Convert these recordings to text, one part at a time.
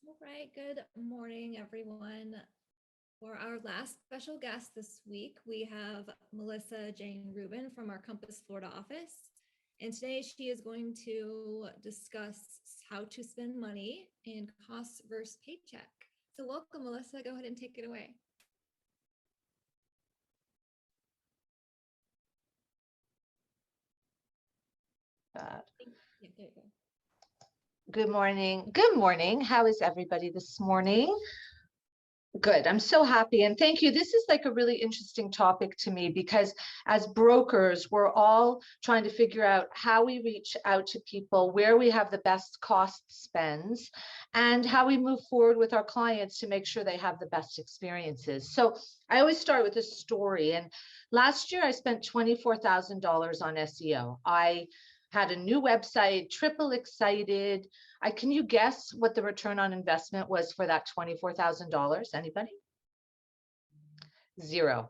All right, good morning, everyone. For our last special guest this week, we have Melissa Jane Rubin from our Compass, Florida office. And today she is going to discuss how to spend money in cost versus paycheck. So welcome, Melissa. Go ahead and take it away. Yeah, there you go. Good morning. Good morning. How is everybody this morning? Good. I'm so happy. And thank you. This is like a really interesting topic to me because as brokers, we're all trying to figure out how we reach out to people, where we have the best cost spends, and how we move forward with our clients to make sure they have the best experiences. So I always start with a story. And last year I spent $24,000 on SEO. I had a new website, triple excited. Can you guess what the return on investment was for that $24,000? Anybody? Zero.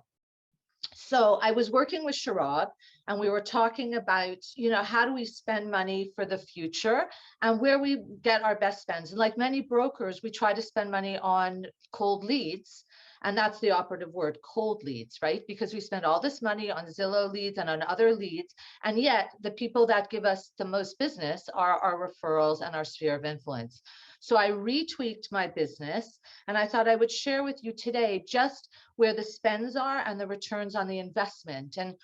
So I was working with Chirag and we were talking about, how do we spend money for the future and where we get our best spends. And like many brokers, we try to spend money on cold leads. And that's the operative word, cold leads, right? Because we spend all this money on Zillow leads and on other leads. And yet the people that give us the most business are our referrals and our sphere of influence. So I retweaked my business and I thought I would share with you today just where the spends are and the returns on the investment. And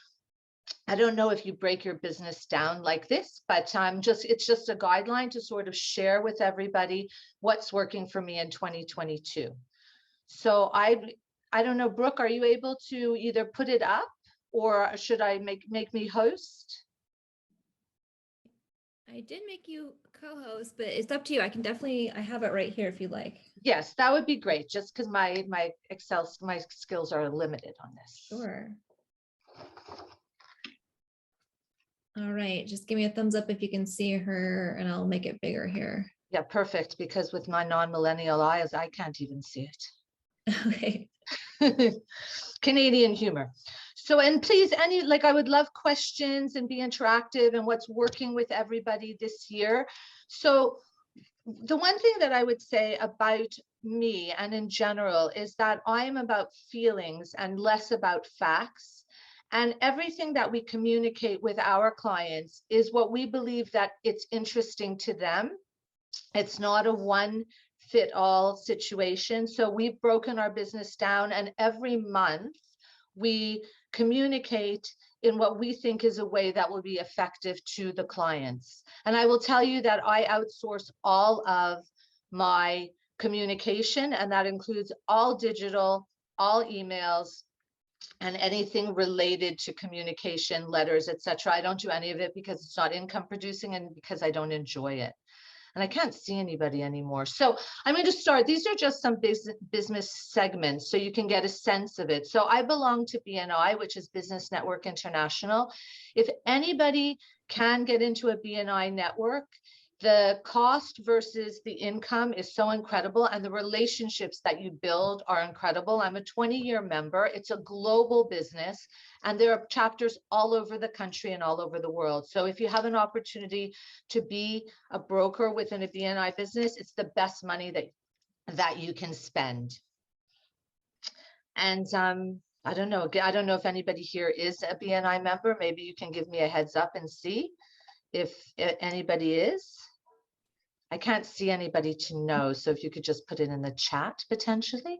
I don't know if you break your business down like this, but it's just a guideline to sort of share with everybody what's working for me in 2022. So I don't know, Brooke, are you able to either put it up or should I make me host? I did make you co-host, but it's up to you. I have it right here if you like. Yes, that would be great. Just because my skills are limited on this. Sure. All right, just give me a thumbs up if you can see her and I'll make it bigger here. Yeah, perfect. Because with my non-millennial eyes, I can't even see it. Okay. Canadian humor. So, and please, I would love questions and be interactive and what's working with everybody this year. So the one thing that I would say about me and in general is that I am about feelings and less about facts. And everything that we communicate with our clients is what we believe that it's interesting to them. It's not a one fit all situation. So we've broken our business down and every month we communicate in what we think is a way that will be effective to the clients. And I will tell you that I outsource all of my communication, and that includes all digital, all emails, and anything related to communication, letters, etc. I don't do any of it because it's not income producing and because I don't enjoy it. And I can't see anybody anymore. So I'm going to start. These are just some business segments so you can get a sense of it. So I belong to BNI, which is Business Network International. If anybody can get into a BNI network, the cost versus the income is so incredible, and the relationships that you build are incredible. I'm a 20-year member. It's a global business, and there are chapters all over the country and all over the world. So if you have an opportunity to be a broker within a BNI business, it's the best money that you can spend. And I don't know if anybody here is a BNI member. Maybe you can give me a heads up and see if anybody is. I can't see anybody to know. So if you could just put it in the chat potentially.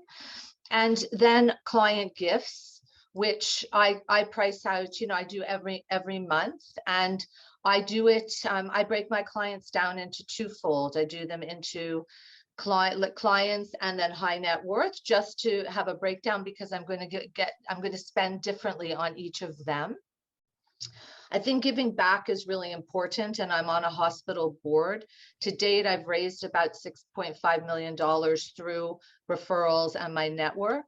And then client gifts, which I price out, I do every month. And I do it, I break my clients down into twofold. I do them into clients and then high net worth, just to have a breakdown, because I'm going to spend differently on each of them. I think giving back is really important, and I'm on a hospital board. To date, I've raised about $6.5 million through referrals and my network.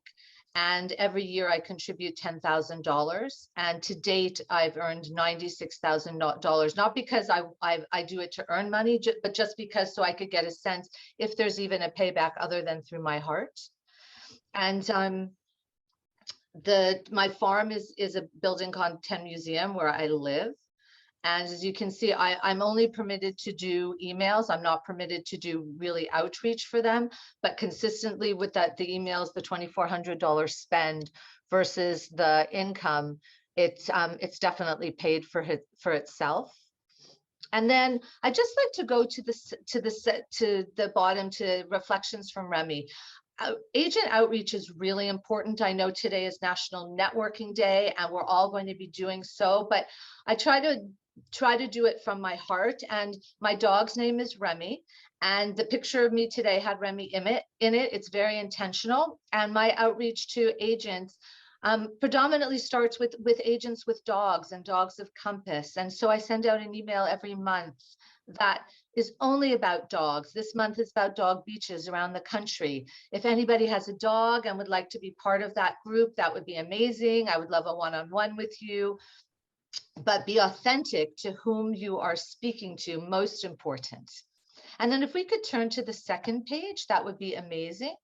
And every year I contribute $10,000. And to date, I've earned $96,000, not because I do it to earn money, but just because so I could get a sense if there's even a payback other than through my heart. And my farm is a building content museum where I live. And as you can see, I'm only permitted to do emails. I'm not permitted to do really outreach for them, but consistently with that, the emails, the $2,400 spend versus the income, it's definitely paid for itself. And then I just like to go to the bottom to reflections from Remy. Agent outreach is really important. I know today is National Networking Day, and we're all going to be doing so, but I try to do it from my heart. And my dog's name is Remy, and the picture of me today had Remy in it. It's very intentional. And my outreach to agents predominantly starts with agents with dogs and dogs of Compass. And so I send out an email every month that is only about dogs. This month is about dog beaches around the country. If anybody has a dog and would like to be part of that group, that would be amazing. I would love a one-on-one with you. But be authentic to whom you are speaking to, most important. And then if we could turn to the second page, that would be amazing.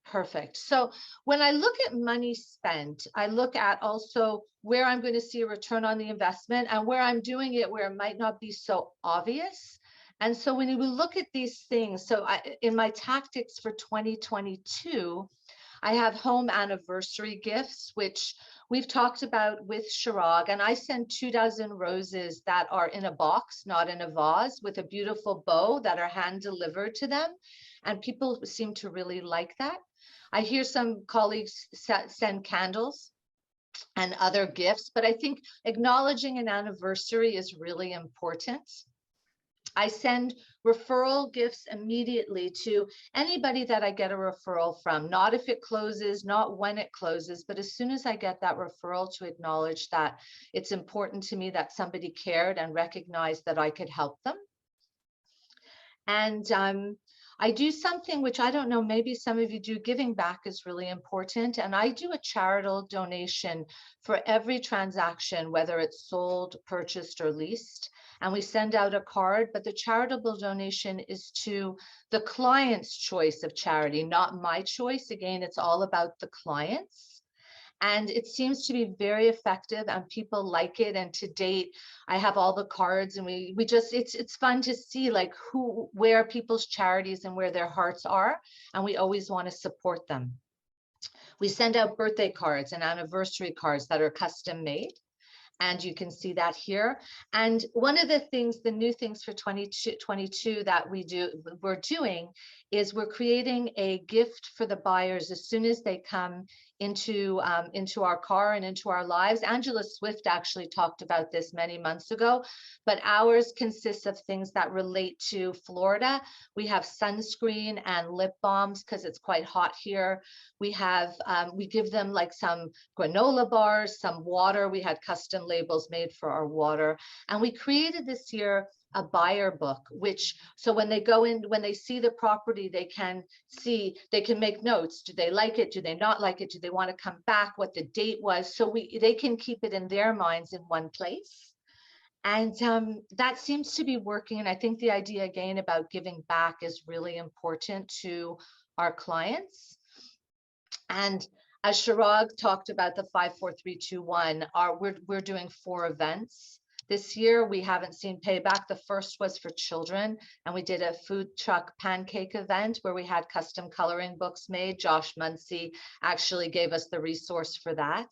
Perfect. So when I look at money spent, I look at also where I'm going to see a return on the investment and where I'm doing it where it might not be so obvious. And so when you look at these things, so in my tactics for 2022, I have home anniversary gifts, which we've talked about with Chirag, and I send 24 roses that are in a box, not in a vase, with a beautiful bow that are hand delivered to them. And people seem to really like that. I hear some colleagues send candles and other gifts, but I think acknowledging an anniversary is really important. I send referral gifts immediately to anybody that I get a referral from, not if it closes, not when it closes, but as soon as I get that referral, to acknowledge that it's important to me that somebody cared and recognized that I could help them. And I do something which I don't know, maybe some of you do. Giving back is really important. And I do a charitable donation for every transaction, whether it's sold, purchased, or leased. And we send out a card, but the charitable donation is to the client's choice of charity, not my choice. Again, it's all about the clients. And it seems to be very effective and people like it. And to date, I have all the cards, and we just, it's fun to see like where people's charities and where their hearts are. And we always want to support them. We send out birthday cards and anniversary cards that are custom made. And you can see that here. And one of the things, the new things for 2022 that we're doing is we're creating a gift for the buyers as soon as they come into our car and into our lives. Angela Swift actually talked about this many months ago, but ours consists of things that relate to Florida. We have sunscreen and lip balms because it's quite hot here. We have, we give them like some granola bars, some water. We had custom labels made for our water. And we created this year a buyer book, which, so when they go in, when they see the property, they can make notes. Do they like it? Do they not like it? Do they want to come back? What the date was? So they can keep it in their minds in one place. And that seems to be working. And I think the idea again about giving back is really important to our clients. And as Chirag talked about the 5, 4, 3, 2, 1, we're doing 4 events. This year, we haven't seen payback. The first was for children, and we did a food truck pancake event where we had custom coloring books made. Josh Muncie actually gave us the resource for that.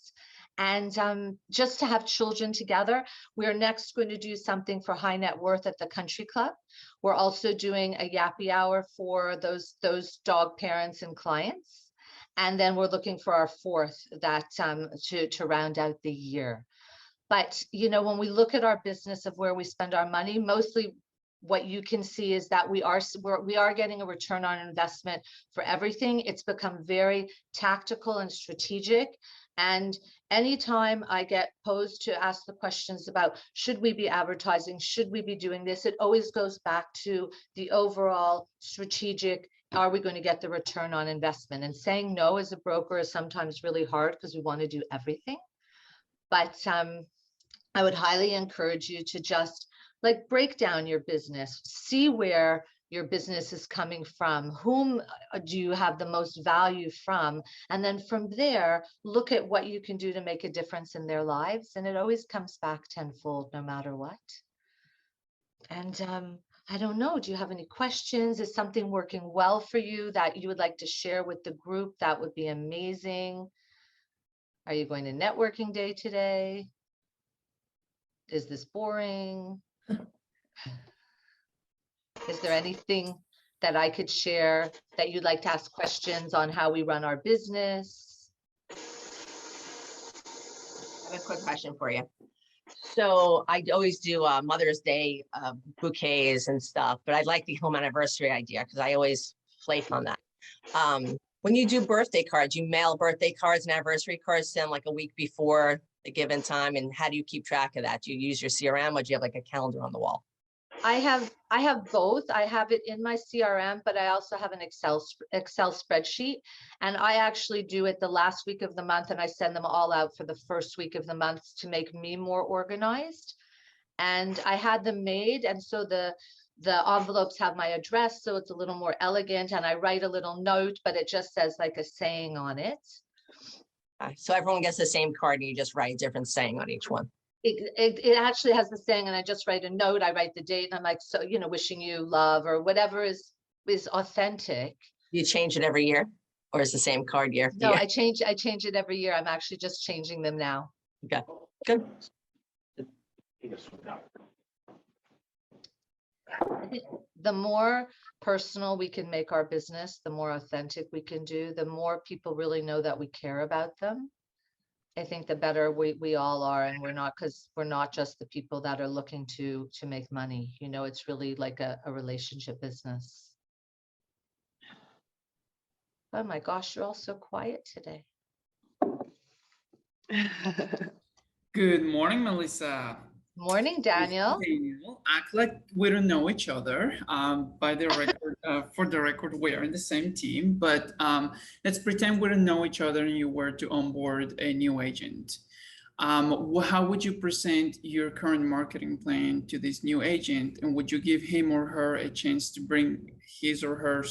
And just to have children together, we're next going to do something for high net worth at the country club. We're also doing a yappy hour for those dog parents and clients. And then we're looking for our 4th that to round out the year. But, you know, when we look at our business of where we spend our money, mostly what you can see is that we are getting a return on investment for everything. It's become very tactical and strategic. And anytime I get posed to ask the questions about, should we be advertising? Should we be doing this? It always goes back to the overall strategic, are we going to get the return on investment? And saying no as a broker is sometimes really hard because we want to do everything. But I would highly encourage you to just like break down your business, see where your business is coming from, whom do you have the most value from, and then from there, look at what you can do to make a difference in their lives. And it always comes back tenfold, no matter what. And I don't know, do you have any questions? Is something working well for you that you would like to share with the group? That would be amazing. Are you going to networking day today? Is this boring? Is there anything that I could share that you'd like to ask questions on how we run our business? I have a quick question for you. So I always do Mother's Day bouquets and stuff, but I like the home anniversary idea because I always flake on that. When you do birthday cards, you mail birthday cards and anniversary cards to them like a week before the given time. And how do you keep track of that? Do you use your CRM or do you have like a calendar on the wall? I have both. I have it in my CRM, but I also have an Excel spreadsheet, and I actually do it the last week of the month, and I send them all out for the first week of the month to make me more organized. And I had them made, and so the envelopes have my address, so it's a little more elegant, and I write a little note, but it just says like a saying on it. So everyone gets the same card and you just write a different saying on each one. It actually has the saying, and I just write a note. I write the date, and I'm like, so, you know, wishing you love or whatever is authentic. You change it every year, or is the same card year? No, I change it every year. I'm actually just changing them now. Okay, good. I think the more personal we can make our business, the more authentic we can do, the more people really know that we care about them. I think the better we all are, and we're not just the people that are looking to make money. You know, it's really like a relationship business. Oh my gosh, you're all so quiet today. Good morning, Melissa. Morning, Daniel. Act like we don't know each other. By the record, for the record, we are in the same team, but let's pretend we don't know each other and you were to onboard a new agent. How would you present your current marketing plan to this new agent, and would you give him or her a chance to bring his or her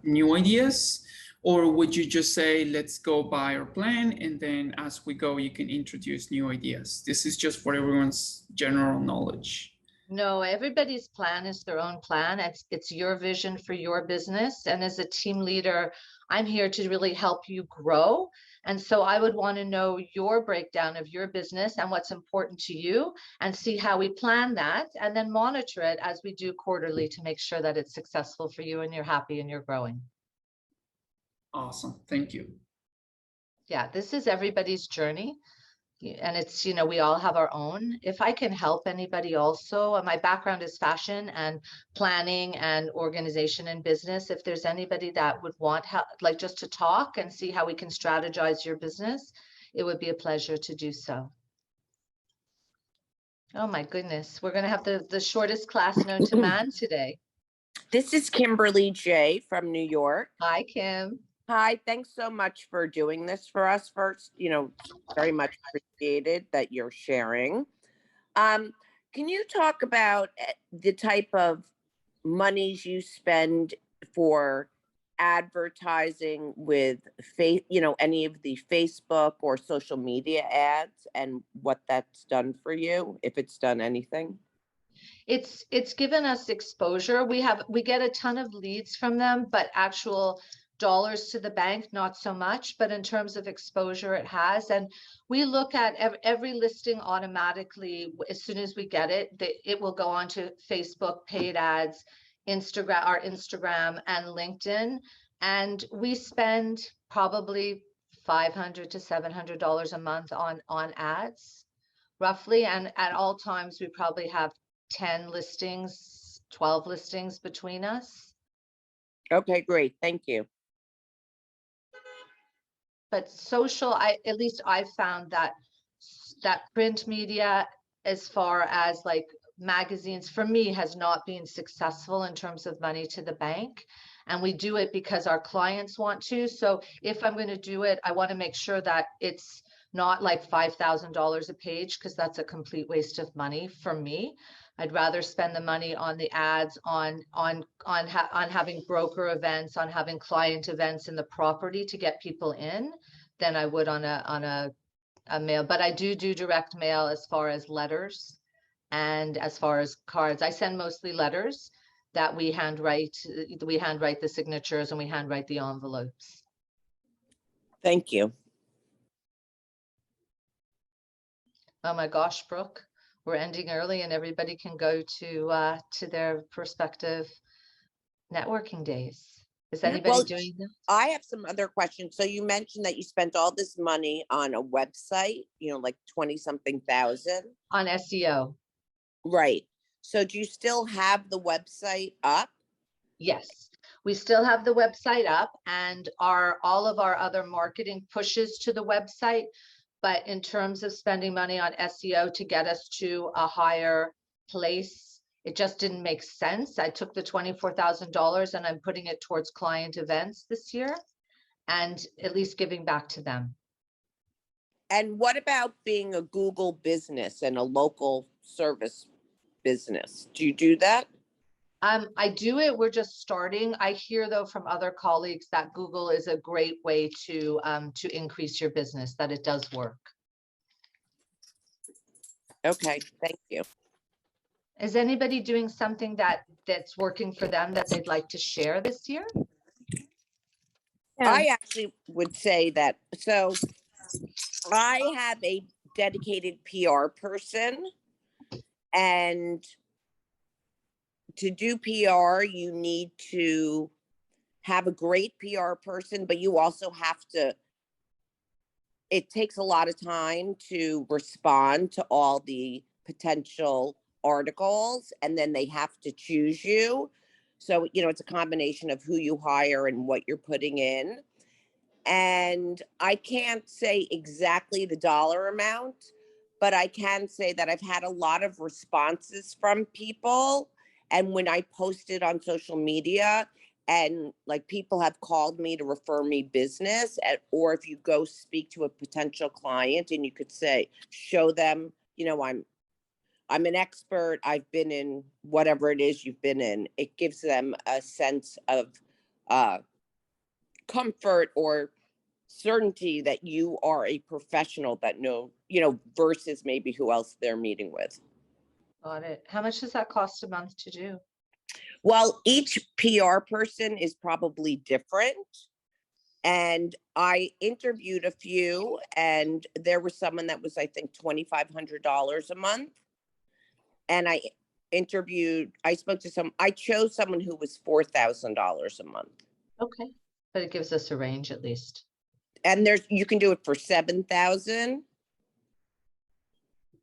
new ideas? Or would you just say, let's go by our plan, and then as we go, you can introduce new ideas? This is just for everyone's general knowledge. No, everybody's plan is their own plan. It's your vision for your business. And as a team leader, I'm here to really help you grow. And so I would want to know your breakdown of your business and what's important to you, and see how we plan that, and then monitor it as we do quarterly to make sure that it's successful for you and you're happy and you're growing. Awesome. Thank you. Yeah, this is everybody's journey. And it's, you know, we all have our own. If I can help anybody also, my background is fashion and planning and organization and business. If there's anybody that would want help, like just to talk and see how we can strategize your business, it would be a pleasure to do so. Oh my goodness, we're going to have the shortest class known to man today. This is Kimberly J. from New York. Hi, Kim. Hi, thanks so much for doing this for us. First, you know, very much appreciated that you're sharing. Can you talk about the type of monies you spend for advertising with any of the Facebook or social media ads, and what that's done for you, if it's done anything? It's given us exposure. We get a ton of leads from them, but actual dollars to the bank, not so much. But in terms of exposure, it has. And we look at every listing automatically. As soon as we get it, it will go on to Facebook, paid ads, our Instagram, and LinkedIn. And we spend probably $500 to $700 a month on ads, roughly. And at all times, we probably have 10 listings, 12 listings between us. Okay, great. Thank you. But social, at least I've found that print media, as far as like magazines, for me, has not been successful in terms of money to the bank. And we do it because our clients want to. So if I'm going to do it, I want to make sure that it's not like $5,000 a page, because that's a complete waste of money for me. I'd rather spend the money on the ads, on having broker events, on having client events in the property to get people in than I would on a mail. But I do direct mail as far as letters and as far as cards. I send mostly letters that we handwrite. We handwrite the signatures and we handwrite the envelopes. Thank you. Oh my gosh, Brooke, we're ending early and everybody can go to their prospective networking days. Is anybody Well, doing that? I have some other questions. So you mentioned that you spent all this money on a website, like 20 something thousand. On SEO? Right. So do you still have the website up? Yes, we still have the website up and all of our other marketing pushes to the website. But in terms of spending money on SEO to get us to a higher place, it just didn't make sense. I took the $24,000 and I'm putting it towards client events this year and at least giving back to them. And what about being a Google business and a local service business? Do you do that? I do it. We're just starting. I hear though from other colleagues that Google is a great way to increase your business, that it does work. Okay, thank you. Is anybody doing something that's working for them that they'd like to share this year? I actually would say that. So I have a dedicated PR person, and to do PR, you need to have a great PR person, but you also have to, it takes a lot of time to respond to all the potential articles, and then they have to choose you. So, it's a combination of who you hire and what you're putting in. And I can't say exactly the dollar amount, but I can say that I've had a lot of responses from people. And when I posted on social media, and like people have called me to refer me business, or if you go speak to a potential client and you could say, show them, I'm an expert. I've been in whatever it is you've been in. It gives them a sense of comfort or certainty that you are a professional that versus maybe who else they're meeting with. Got it. How much does that cost a month to do? Well, each PR person is probably different. And I interviewed a few, and there was someone that was, I think, $2,500 a month. And I chose someone who was $4,000 a month. Okay. But it gives us a range at least. And you can do it for 7,000.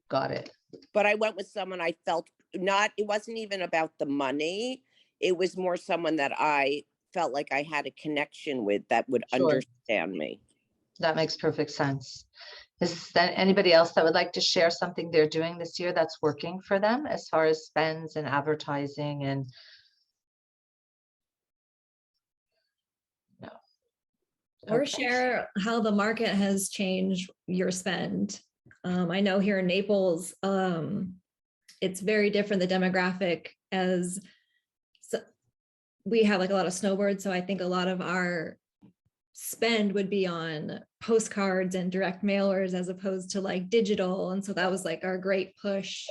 Got it. But I went with someone I felt it wasn't even about the money. It was more someone that I felt like I had a connection with that would understand me. That makes perfect sense. Is there anybody else that would like to share something they're doing this year that's working for them as far as spends and advertising and no? Or Okay. share how the market has changed your spend. I know here in Naples, it's very different, the demographic, as we have like a lot of snowbirds. So I think a lot of our spend would be on postcards and direct mailers as opposed to like digital. And so that was like our great push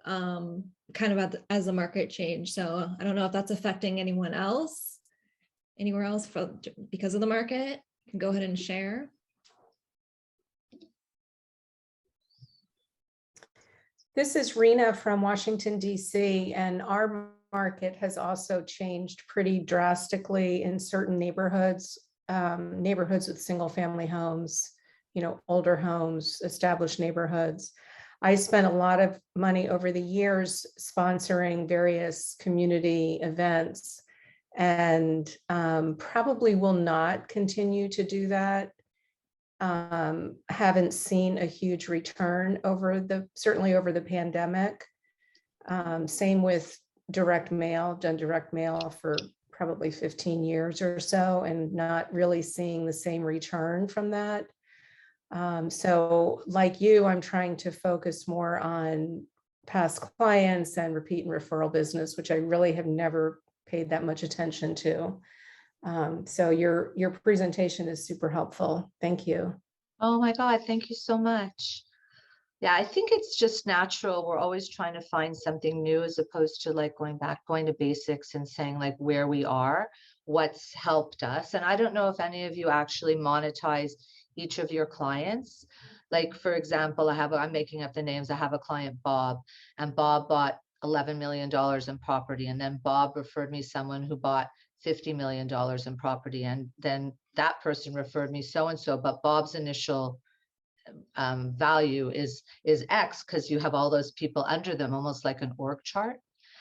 kind of as the market changed. So I don't know if that's affecting anyone else, anywhere else because of the market. You can go ahead and share. This is Rena from Washington, D.C., and our market has also changed pretty drastically in certain neighborhoods, with single family homes, older homes, established neighborhoods. I spent a lot of money over the years sponsoring various community events, and probably will not continue to do that. Haven't seen a huge return certainly over the pandemic. Same with direct mail, done direct mail for probably 15 years or so, and not really seeing the same return from that. So like you, I'm trying to focus more on past clients and repeat and referral business, which I really have never paid that much attention to. So your presentation is super helpful. Thank you. Oh my God, thank you so much. Yeah, I think it's just natural. We're always trying to find something new as opposed to like going to basics and saying like where we are, what's helped us. And I don't know if any of you actually monetize each of your clients. Like, for example, I'm making up the names. I have a client, Bob, and Bob bought $11 million in property. And then Bob referred me someone who bought $50 million in property. And then that person referred me so-and-so, but Bob's initial value is X because you have all those people under them, almost like an org chart.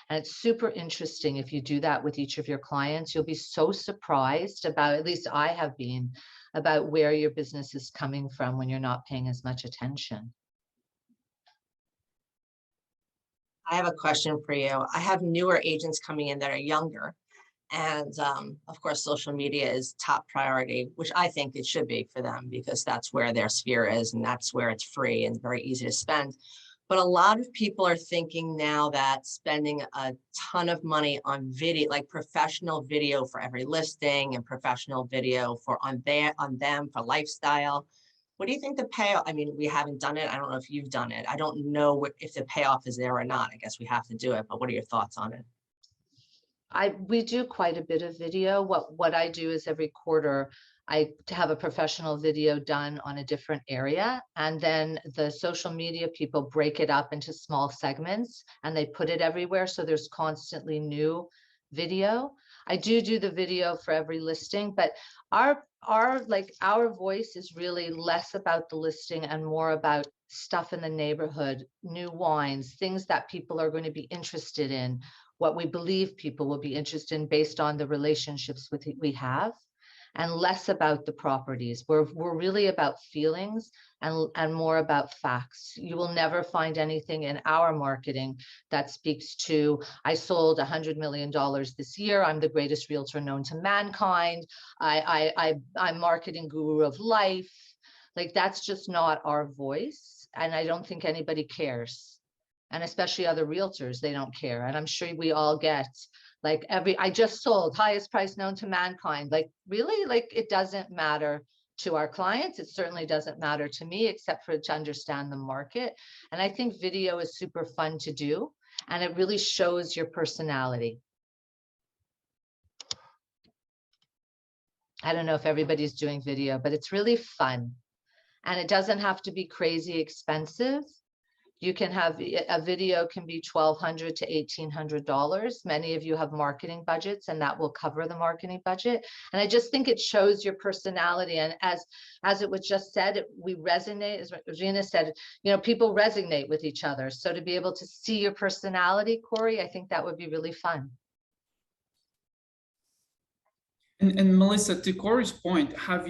And it's super interesting if you do that with each of your clients. You'll be so surprised about, at least I have been, about where your business is coming from when you're not paying as much attention. I have a question for you. I have newer agents coming in that are younger. And of course, social media is top priority, which I think it should be for them because that's where their sphere is and that's where it's free and very easy to spend. But a lot of people are thinking now that spending a ton of money on video, like professional video for every listing and professional video for on them for lifestyle. What do you think the payoff? I mean, we haven't done it. I don't know if you've done it. I don't know if the payoff is there or not. I guess we have to do it. But what are your thoughts on it? We do quite a bit of video. What I do is every quarter I have a professional video done on a different area, and then the social media people break it up into small segments and they put it everywhere, so there's constantly new video. I do the video for every listing, but our voice is really less about the listing and more about stuff in the neighborhood, new wines, things that people are going to be interested in, what we believe people will be interested in based on the relationships we have, and less about the properties. We're really about feelings and more about facts. You will never find anything in our marketing that speaks to, I sold $100 million this year. I'm the greatest realtor known to mankind. I'm marketing guru of life. Like, that's just not our voice. And I don't think anybody cares. And especially other realtors, they don't care. And I'm sure we all get like I just sold, highest price known to mankind. Like, really? Like, it doesn't matter to our clients. It certainly doesn't matter to me, except for to understand the market. And I think video is super fun to do. And it really shows your personality. I don't know if everybody's doing video, but it's really fun. And it doesn't have to be crazy expensive. You can have a video can be $1,200 to $1,800. Many of you have marketing budgets and that will cover the marketing budget. And I just think it shows your personality. And as it was just said, we resonate, as Regina said, you know, people resonate with each other. So to be able to see your personality, Corey, I think that would be really fun. And Melissa, to Corey's point, how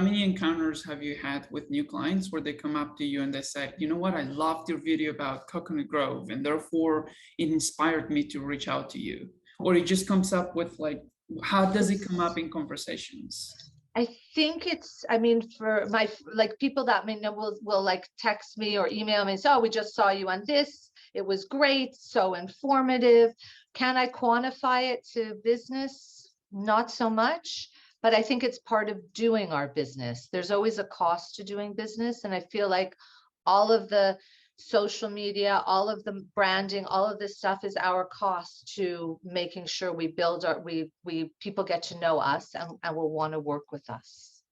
many encounters have you had with new clients where they come up to you and they say, you know what, I loved your video about Coconut Grove and therefore it inspired me to reach out to you? Or it just comes up with like, how does it come up in conversations? I think it's, I mean, for my, like people that may know will like text me or email me and say, oh, we just saw you on this. It was great, so informative. Can I quantify it to business? Not so much. But I think it's part of doing our business. There's always a cost to doing business. And I feel like all of the social media, all of the branding, all of this stuff is our cost to making sure we build our, people get to know us and will want to work with us.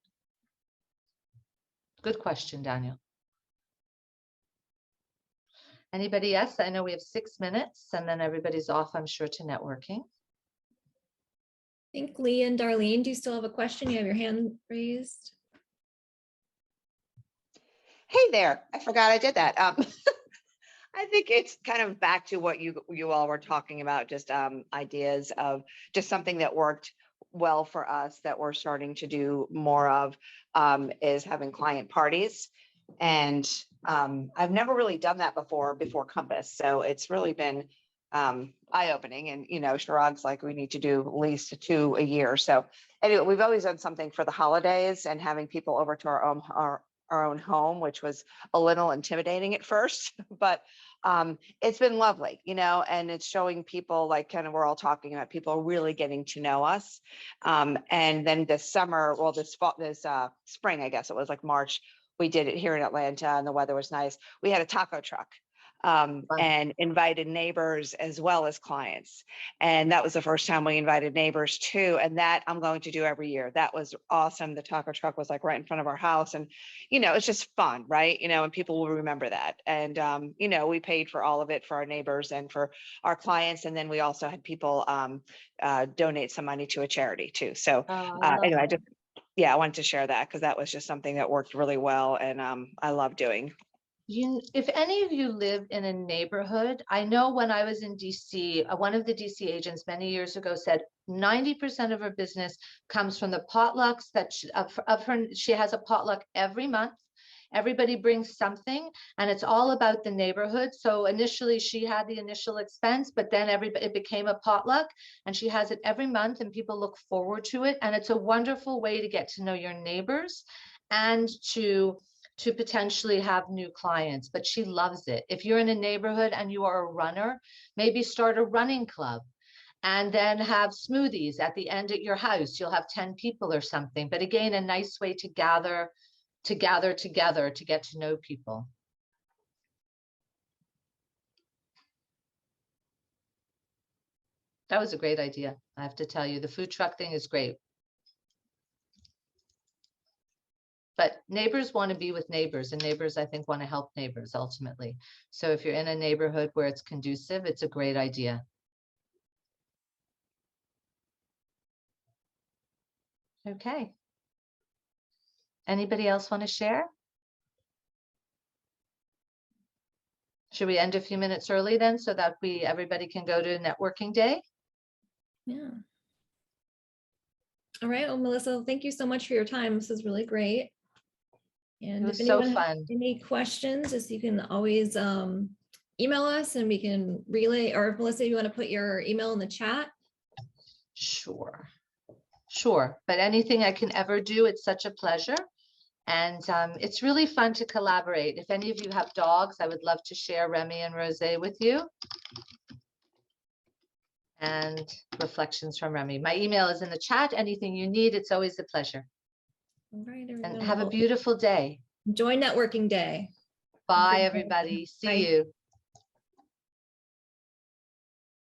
Good question, Daniel. Anybody else? I know we have 6 minutes and then everybody's off, I'm sure, to networking. I think Lee and Darlene, do you still have a question? You have your hand raised. Hey there, I forgot I did that. I think it's kind of back to what you all were talking about, just ideas of just something that worked well for us that we're starting to do more of is having client parties. And I've never really done that before Compass. So it's really been eye-opening. And, you know, Chirag's like, we need to do at least 2 a year. So anyway, we've always done something for the holidays and having people over to our our own home, which was a little intimidating at first, but it's been lovely, and it's showing people, like kind of we're all talking about, people really getting to know us. And then this summer, well, this fall, this spring, I guess it was like March, we did it here in Atlanta and the weather was nice. We had a taco truck and invited neighbors as well as clients. And that was the first time we invited neighbors too. And that I'm going to do every year. That was awesome. The taco truck was like right in front of our house. And, it's just fun, right? And people will remember that. And, we paid for all of it for our neighbors and for our clients. And then we also had people donate some money to a charity too. So anyway, I wanted to share that because that was just something that worked really well. And I love doing. If any of you live in a neighborhood, I know when I was in DC, one of the DC agents many years ago said 90% of her business comes from the potlucks that she has a potluck every month. Everybody brings something and it's all about the neighborhood. So initially she had the initial expense, but then it became a potluck and she has it every month and people look forward to it. And it's a wonderful way to get to know your neighbors and to potentially have new clients, but she loves it. If you're in a neighborhood and you are a runner, maybe start a running club and then have smoothies at the end at your house. You'll have 10 people or something. But again, a nice way to gather together to get to know people. That was a great idea. I have to tell you, the food truck thing is great. But neighbors want to be with neighbors, and neighbors, I think, want to help neighbors ultimately. So if you're in a neighborhood where it's conducive, it's a great idea. Okay. Anybody else want to share? Should we end a few minutes early then so that everybody can go to networking day? Yeah. All right. Well, Melissa, thank you so much for your time. This is really great. And It was if so anyone has fun. any questions, you can always email us and we can relay, or if Melissa, you want to put your email in the chat. Sure. But anything I can ever do, it's such a pleasure. And it's really fun to collaborate. If any of you have dogs, I would love to share Remy and Rosé with you. And reflections from Remy. My email is in the chat. Anything you need, it's always a pleasure. All right, And everyone. have a beautiful day. Enjoy networking day. Bye, everybody. See you.